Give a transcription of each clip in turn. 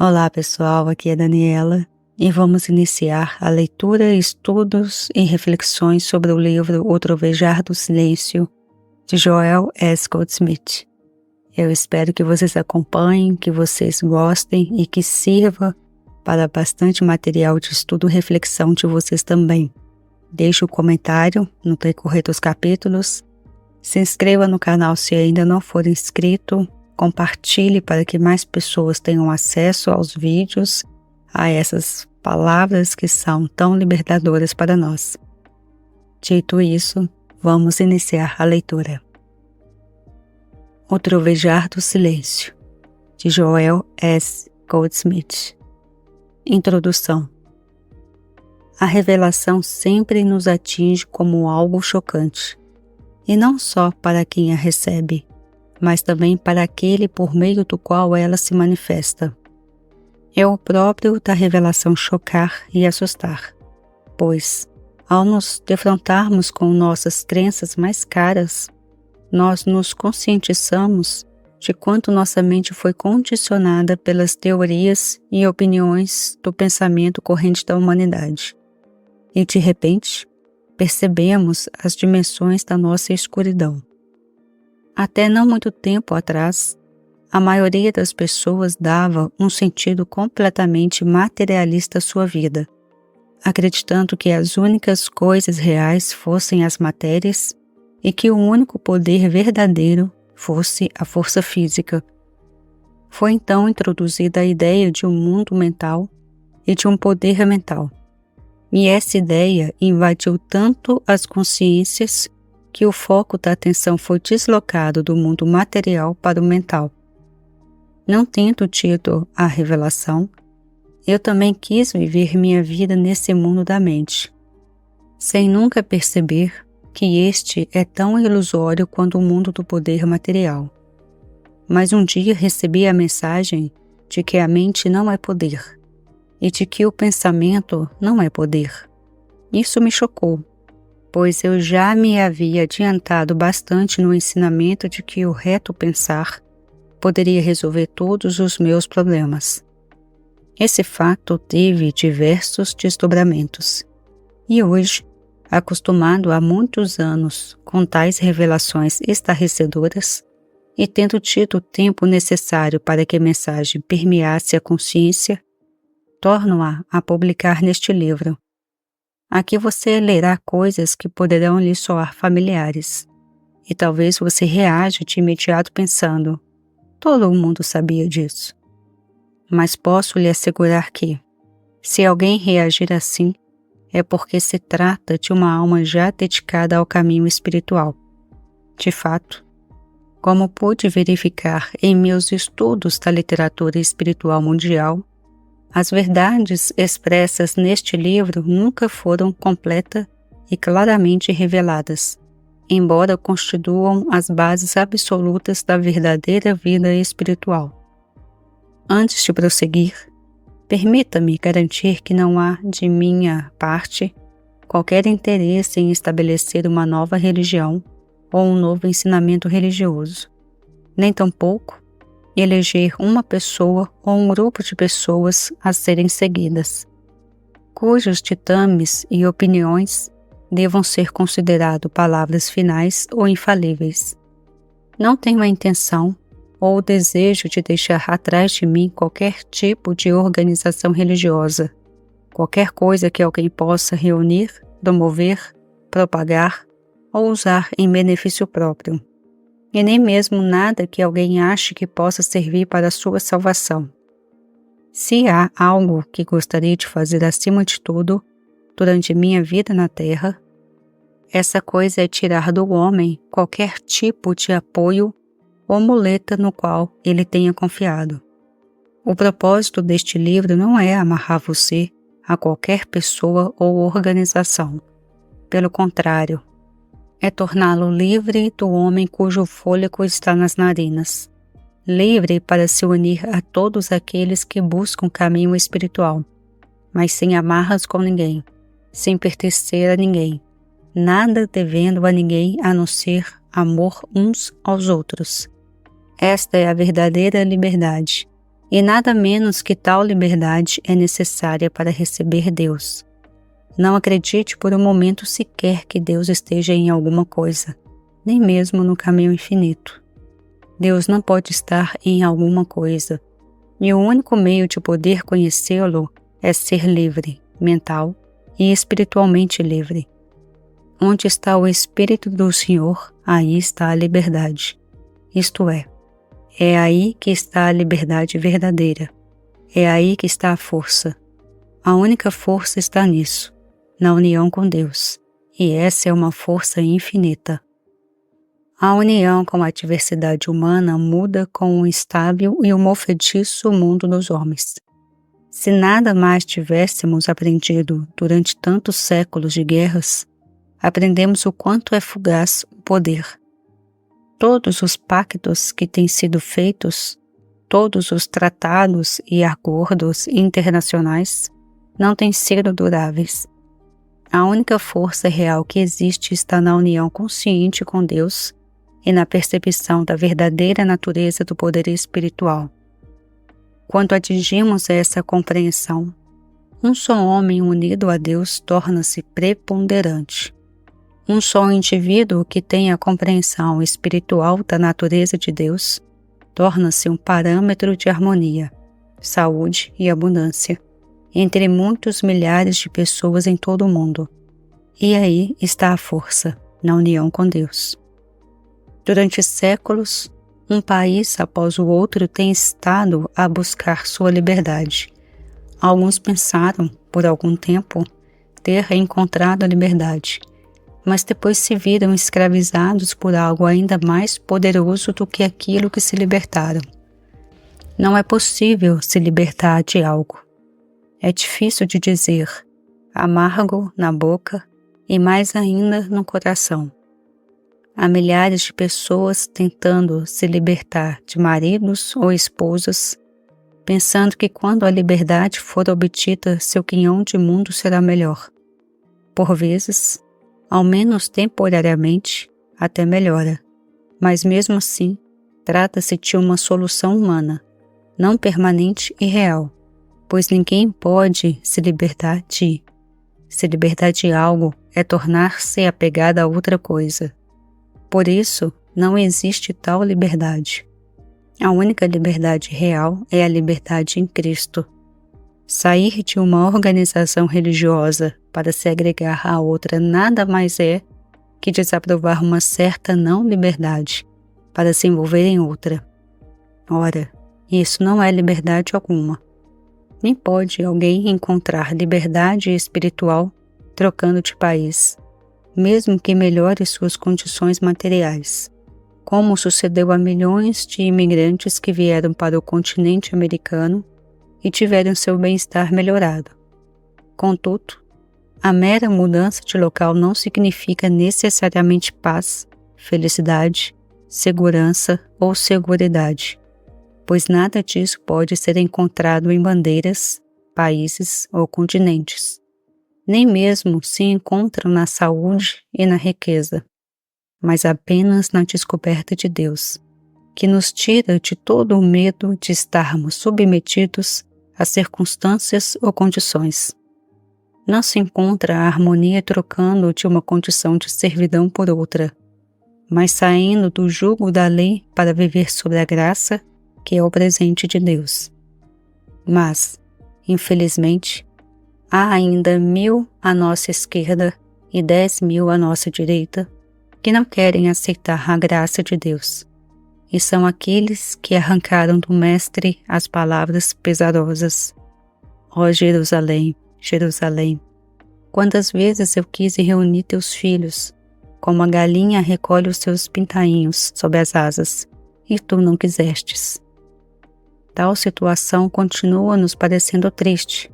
Olá pessoal, aqui é Daniela e vamos iniciar a leitura, estudos e reflexões sobre o livro O Trovejar do Silêncio, de Joel S. Goldsmith. Eu espero que vocês acompanhem, que vocês gostem e que sirva para bastante material de estudo e reflexão de vocês também. Deixe o comentário no decorrer dos capítulos, se inscreva no canal se ainda não for inscrito, compartilhe para que mais pessoas tenham acesso aos vídeos, a essas palavras que são tão libertadoras para nós. Dito isso, vamos iniciar a leitura. O Trovejar do Silêncio, de Joel S. Goldsmith. Introdução. A revelação sempre nos atinge como algo chocante, e não só para quem a recebe, mas também para aquele por meio do qual ela se manifesta. É o próprio da revelação chocar e assustar, pois, ao nos defrontarmos com nossas crenças mais caras, nós nos conscientizamos de quanto nossa mente foi condicionada pelas teorias e opiniões do pensamento corrente da humanidade. E, de repente, percebemos as dimensões da nossa escuridão. Até não muito tempo atrás, a maioria das pessoas dava um sentido completamente materialista à sua vida, acreditando que as únicas coisas reais fossem as matérias e que o único poder verdadeiro fosse a força física. Foi então introduzida a ideia de um mundo mental e de um poder mental. E essa ideia invadiu tanto as consciências que o foco da atenção foi deslocado do mundo material para o mental. Não tendo tido a revelação, eu também quis viver minha vida nesse mundo da mente, sem nunca perceber que este é tão ilusório quanto o mundo do poder material. Mas um dia recebi a mensagem de que a mente não é poder, e de que o pensamento não é poder. Isso me chocou, pois eu já me havia adiantado bastante no ensinamento de que o reto pensar poderia resolver todos os meus problemas. Esse fato teve diversos desdobramentos, e hoje, acostumado há muitos anos com tais revelações estarrecedoras, e tendo tido o tempo necessário para que a mensagem permeasse a consciência, torno-a a publicar neste livro. Aqui você lerá coisas que poderão lhe soar familiares, e talvez você reaja de imediato pensando, todo mundo sabia disso. Mas posso lhe assegurar que, se alguém reagir assim, é porque se trata de uma alma já dedicada ao caminho espiritual. De fato, como pude verificar em meus estudos da literatura espiritual mundial, as verdades expressas neste livro nunca foram completa e claramente reveladas, embora constituam as bases absolutas da verdadeira vida espiritual. Antes de prosseguir, permita-me garantir que não há, de minha parte, qualquer interesse em estabelecer uma nova religião ou um novo ensinamento religioso, nem tampouco eleger uma pessoa ou um grupo de pessoas a serem seguidas, cujos ditames e opiniões devam ser considerados palavras finais ou infalíveis. Não tenho a intenção ou o desejo de deixar atrás de mim qualquer tipo de organização religiosa, qualquer coisa que alguém possa reunir, promover, propagar ou usar em benefício próprio, e nem mesmo nada que alguém ache que possa servir para a sua salvação. Se há algo que gostaria de fazer acima de tudo, durante minha vida na Terra, essa coisa é tirar do homem qualquer tipo de apoio ou muleta no qual ele tenha confiado. O propósito deste livro não é amarrar você a qualquer pessoa ou organização. Pelo contrário, é torná-lo livre do homem cujo fôlego está nas narinas, livre para se unir a todos aqueles que buscam caminho espiritual, mas sem amarras com ninguém, sem pertencer a ninguém, nada devendo a ninguém a não ser amor uns aos outros. Esta é a verdadeira liberdade, E nada menos que tal liberdade é necessária para receber Deus. Não acredite por um momento sequer que Deus esteja em alguma coisa, nem mesmo no caminho infinito. Deus não pode estar em alguma coisa, e o único meio de poder conhecê-lo é ser livre, mental e espiritualmente livre. Onde está o Espírito do Senhor, aí está a liberdade. Isto é aí que está a liberdade verdadeira. É aí que está a força. A única força está nisso, na união com Deus, e essa é uma força infinita. A união com a diversidade humana muda com o instável e o movediço mundo dos homens. Se nada mais tivéssemos aprendido durante tantos séculos de guerras, aprendemos o quanto é fugaz o poder. Todos os pactos que têm sido feitos, todos os tratados e acordos internacionais não têm sido duráveis. A única força real que existe está na união consciente com Deus e na percepção da verdadeira natureza do poder espiritual. Quando atingimos essa compreensão, um só homem unido a Deus torna-se preponderante. Um só indivíduo que tem a compreensão espiritual da natureza de Deus torna-se um parâmetro de harmonia, saúde e abundância entre muitos milhares de pessoas em todo o mundo. E aí está a força, na união com Deus. Durante séculos, um país após o outro tem estado a buscar sua liberdade. Alguns pensaram, por algum tempo, ter encontrado a liberdade, mas depois se viram escravizados por algo ainda mais poderoso do que aquilo que se libertaram. Não é possível se libertar de algo. É difícil de dizer, amargo na boca e mais ainda no coração. Há milhares de pessoas tentando se libertar de maridos ou esposas, pensando que quando a liberdade for obtida, seu quinhão de mundo será melhor. Por vezes, ao menos temporariamente, até melhora, mas mesmo assim, trata-se de uma solução humana, não permanente e real, pois ninguém pode se libertar de. Se libertar de algo é tornar-se apegado a outra coisa. Por isso, não existe tal liberdade. A única liberdade real é a liberdade em Cristo. Sair de uma organização religiosa para se agregar a outra nada mais é que desaprovar uma certa não-liberdade para se envolver em outra. Ora, isso não é liberdade alguma. Nem pode alguém encontrar liberdade espiritual trocando de país, mesmo que melhore suas condições materiais, como sucedeu a milhões de imigrantes que vieram para o continente americano e tiveram seu bem-estar melhorado. Contudo, a mera mudança de local não significa necessariamente paz, felicidade, segurança ou seguridade, pois nada disso pode ser encontrado em bandeiras, países ou continentes. Nem mesmo se encontram na saúde e na riqueza, mas apenas na descoberta de Deus, que nos tira de todo o medo de estarmos submetidos a circunstâncias ou condições. Não se encontra a harmonia trocando de uma condição de servidão por outra, mas saindo do jugo da lei para viver sob a graça, que é o presente de Deus. Mas, infelizmente, há ainda 1000 à nossa esquerda e 10.000 à nossa direita que não querem aceitar a graça de Deus, e são aqueles que arrancaram do Mestre as palavras pesadosas. Ó Jerusalém, Jerusalém, quantas vezes eu quis reunir teus filhos, como a galinha recolhe os seus pintainhos sob as asas, e tu não quisestes. Tal situação continua nos parecendo triste,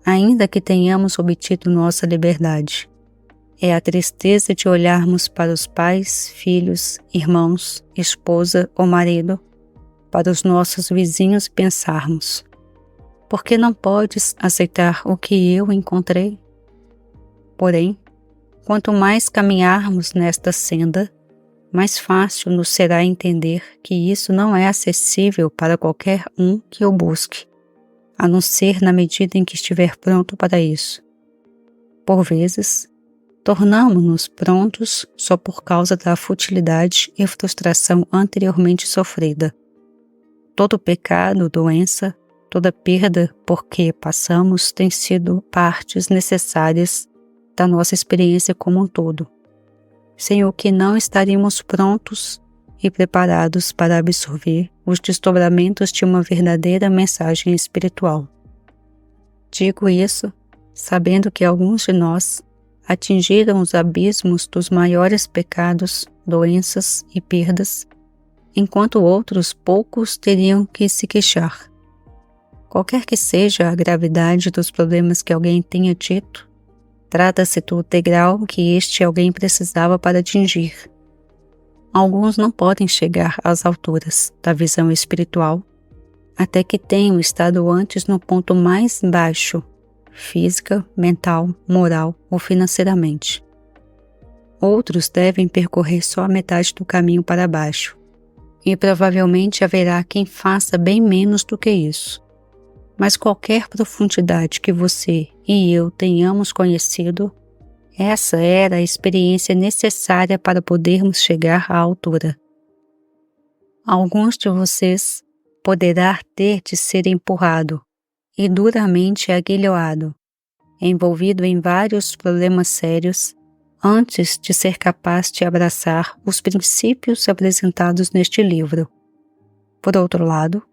ainda que tenhamos obtido nossa liberdade. É a tristeza de olharmos para os pais, filhos, irmãos, esposa ou marido, para os nossos vizinhos e pensarmos: por que não podes aceitar o que eu encontrei? Porém, quanto mais caminharmos nesta senda, mais fácil nos será entender que isso não é acessível para qualquer um que o busque, a não ser na medida em que estiver pronto para isso. Por vezes, tornamo-nos prontos só por causa da futilidade e frustração anteriormente sofrida. Todo pecado, doença, toda perda por que passamos têm sido partes necessárias da nossa experiência como um todo, sem o que não estaríamos prontos e preparados para absorver os desdobramentos de uma verdadeira mensagem espiritual. Digo isso sabendo que alguns de nós atingiram os abismos dos maiores pecados, doenças e perdas, enquanto outros poucos teriam que se queixar. Qualquer que seja a gravidade dos problemas que alguém tenha dito, trata-se do degrau que este alguém precisava para atingir. Alguns não podem chegar às alturas da visão espiritual até que tenham estado antes no ponto mais baixo, física, mental, moral ou financeiramente. Outros devem percorrer só a metade do caminho para baixo, e provavelmente haverá quem faça bem menos do que isso. Mas qualquer profundidade que você e eu tenhamos conhecido, essa era a experiência necessária para podermos chegar à altura. Alguns de vocês poderá ter de ser empurrado e duramente aguilhoado, envolvido em vários problemas sérios, antes de ser capaz de abraçar os princípios apresentados neste livro. Por outro lado,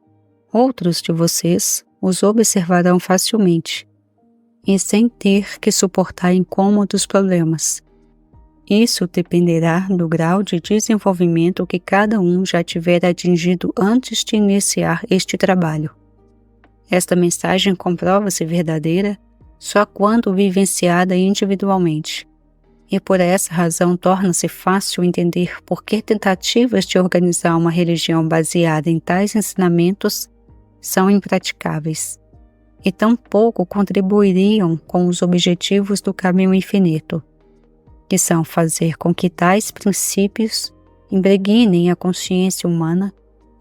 outros de vocês os observarão facilmente e sem ter que suportar incômodos problemas. Isso dependerá do grau de desenvolvimento que cada um já tiver atingido antes de iniciar este trabalho. Esta mensagem comprova-se verdadeira só quando vivenciada individualmente, e por essa razão torna-se fácil entender por que tentativas de organizar uma religião baseada em tais ensinamentos são impraticáveis, e tampouco contribuiriam com os objetivos do caminho infinito, que são fazer com que tais princípios impregnem a consciência humana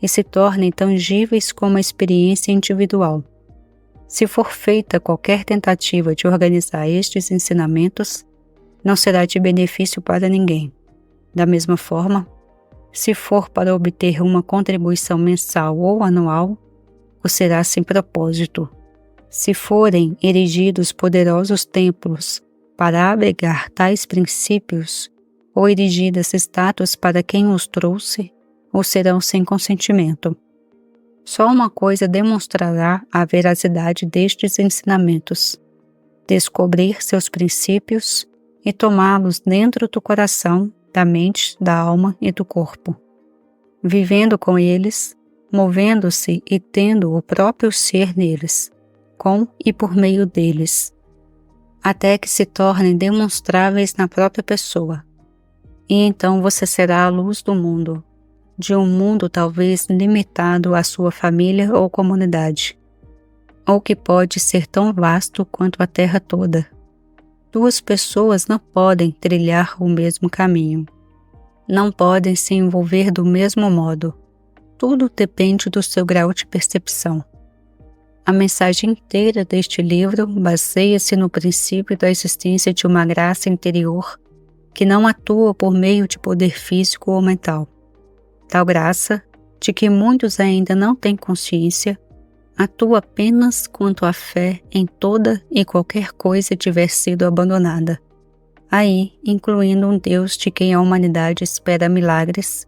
e se tornem tangíveis como a experiência individual. Se for feita qualquer tentativa de organizar estes ensinamentos, não será de benefício para ninguém. Da mesma forma, se for para obter uma contribuição mensal ou anual, o será sem propósito. Se forem erigidos poderosos templos para abrigar tais princípios, ou erigidas estátuas para quem os trouxe, ou serão sem consentimento. Só uma coisa demonstrará a veracidade destes ensinamentos: descobrir seus princípios e tomá-los dentro do coração, da mente, da alma e do corpo. Vivendo com eles, movendo-se e tendo o próprio ser neles, com e por meio deles, até que se tornem demonstráveis na própria pessoa. E então você será a luz do mundo, de um mundo talvez limitado à sua família ou comunidade, ou que pode ser tão vasto quanto a terra toda. Duas pessoas não podem trilhar o mesmo caminho, não podem se envolver do mesmo modo. Tudo depende do seu grau de percepção. A mensagem inteira deste livro baseia-se no princípio da existência de uma graça interior que não atua por meio de poder físico ou mental. Tal graça, de que muitos ainda não têm consciência, atua apenas quanto a fé em toda e qualquer coisa tiver sido abandonada, aí incluindo um Deus de quem a humanidade espera milagres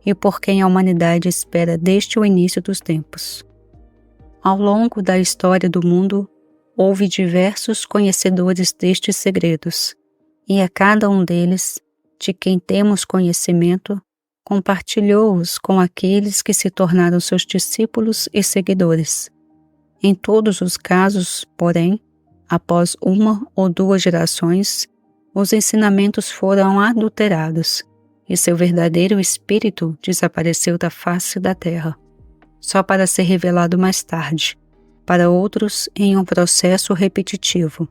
e por quem a humanidade espera desde o início dos tempos. Ao longo da história do mundo, houve diversos conhecedores destes segredos, e a cada um deles, de quem temos conhecimento, compartilhou-os com aqueles que se tornaram seus discípulos e seguidores. Em todos os casos, porém, após uma ou duas gerações, os ensinamentos foram adulterados e seu verdadeiro espírito desapareceu da face da terra, só para ser revelado mais tarde, para outros em um processo repetitivo.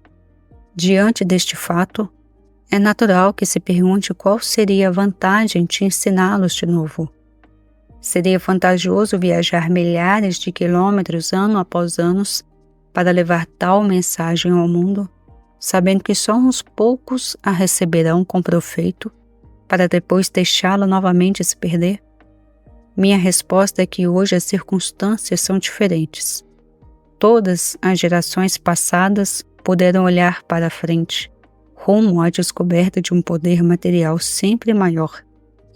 Diante deste fato, É natural que se pergunte qual seria a vantagem de ensiná-los de novo. Seria vantajoso viajar milhares de quilômetros ano após ano para levar tal mensagem ao mundo, sabendo que só uns poucos a receberão com proveito, para depois deixá-la novamente se perder? Minha resposta é que hoje as circunstâncias são diferentes. Todas as gerações passadas puderam olhar para a frente, rumo à descoberta de um poder material sempre maior,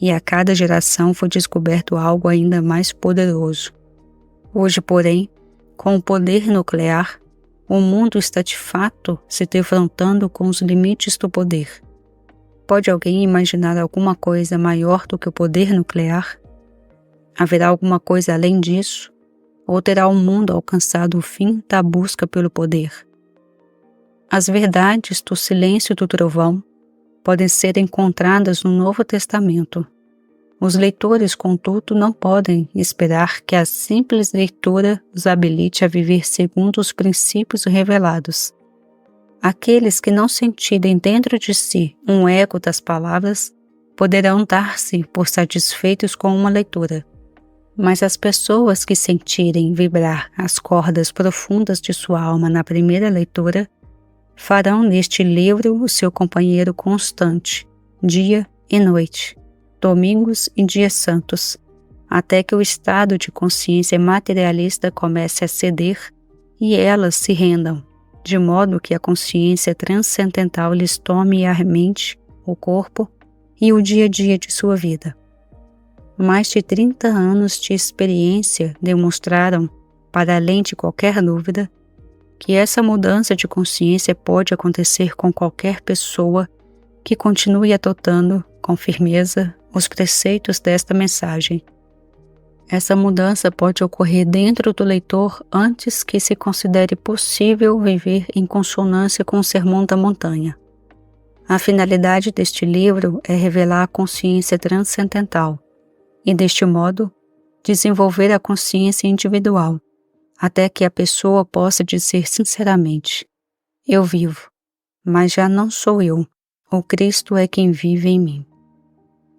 e a cada geração foi descoberto algo ainda mais poderoso. Hoje, porém, com o poder nuclear, o mundo está de fato se defrontando com os limites do poder. Pode alguém imaginar alguma coisa maior do que o poder nuclear? Haverá alguma coisa além disso? Ou terá o mundo alcançado o fim da busca pelo poder? As verdades do silêncio do trovão podem ser encontradas no Novo Testamento. Os leitores, contudo, não podem esperar que a simples leitura os habilite a viver segundo os princípios revelados. Aqueles que não sentirem dentro de si um eco das palavras poderão dar-se por satisfeitos com uma leitura. Mas as pessoas que sentirem vibrar as cordas profundas de sua alma na primeira leitura farão neste livro o seu companheiro constante, dia e noite, domingos e dias santos, até que o estado de consciência materialista comece a ceder e elas se rendam, de modo que a consciência transcendental lhes tome a mente, o corpo e o dia a dia de sua vida. Mais de 30 anos de experiência demonstraram, para além de qualquer dúvida, que essa mudança de consciência pode acontecer com qualquer pessoa que continue adotando com firmeza os preceitos desta mensagem. Essa mudança pode ocorrer dentro do leitor antes que se considere possível viver em consonância com o Sermão da Montanha. A finalidade deste livro é revelar a consciência transcendental e, deste modo, desenvolver a consciência individual, até que a pessoa possa dizer sinceramente: eu vivo, mas já não sou eu, o Cristo é quem vive em mim.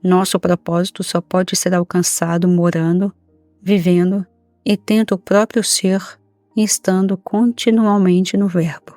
Nosso propósito só pode ser alcançado morando, vivendo e tendo o próprio ser e estando continuamente no Verbo.